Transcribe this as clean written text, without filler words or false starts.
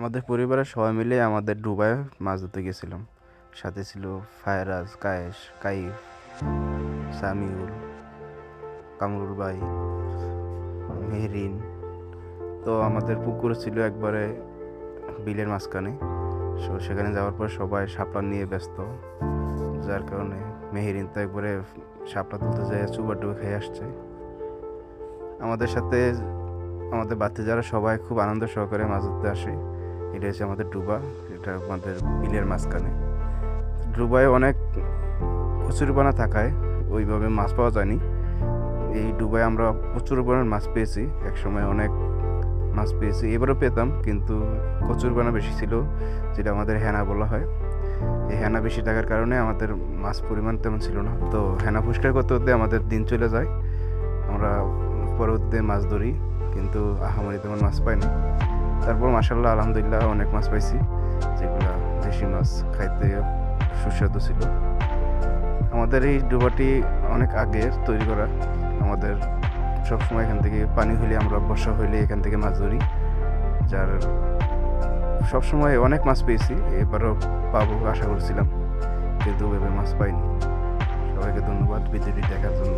আমাদের পরিবারের সবাই মিলে আমাদের ডুবায় মাছ ধরতে গেছিলাম। সাথে ছিল ফায়রাজ, কায়েস, কাইফ, সামিউল, কামরুল ভাই, মেহরিন। তো আমাদের পুকুর ছিল একবারে বিলের মাঝখানে। সেখানে যাওয়ার পর সবাই শাপলা নিয়ে ব্যস্ত, যার কারণে মেহরিন তো একবারে শাপলা তুলতে যায় চুবা ডুবে খেয়ে আসছে। আমাদের সাথে আমাদের যারা সবাই খুব আনন্দ সহকারে মাছ ধরতে আসে। এটা হচ্ছে আমাদের ডুবা, এটা আমাদের বিলের মাঝখানে। ডুবায় অনেক কচুরিপানা থাকায় ওইভাবে মাছ পাওয়া যায়নি। এই ডুবায় আমরা প্রচুর পরিমাণ মাছ পেয়েছি, একসময় অনেক মাছ পেয়েছি, এবারও পেতাম, কিন্তু কচুরিপানা বেশি ছিল, যেটা আমাদের হেনা বলা হয়। এই হেনা বেশি থাকার কারণে আমাদের মাছ পরিমাণ তেমন ছিল না। তো হেনা পরিষ্কার করতে করতে আমাদের দিন চলে যায়। আমরা পরবর্তীতে মাছ ধরি, কিন্তু আহামরি তেমন মাছ পাই না। তারপর মাশাল্লাহ আলহামদুলিল্লাহ অনেক মাছ পাইছি, যেগুলা দেশি মাছ, খাইতে সুস্বাদু ছিল। আমাদের এই ডুবাটি অনেক আগের তৈরি করা। আমাদের সবসময় এখান থেকে পানি হইলে, আমরা বর্ষা হইলে এখান থেকে মাছ ধরি, যার সবসময় অনেক মাছ পেয়েছি। এবারও পাবো আশা করছিলাম, কিন্তু ওইভাবে মাছ পাইনি। সবাইকে ধন্যবাদ ভিডিওটি দেখার জন্য।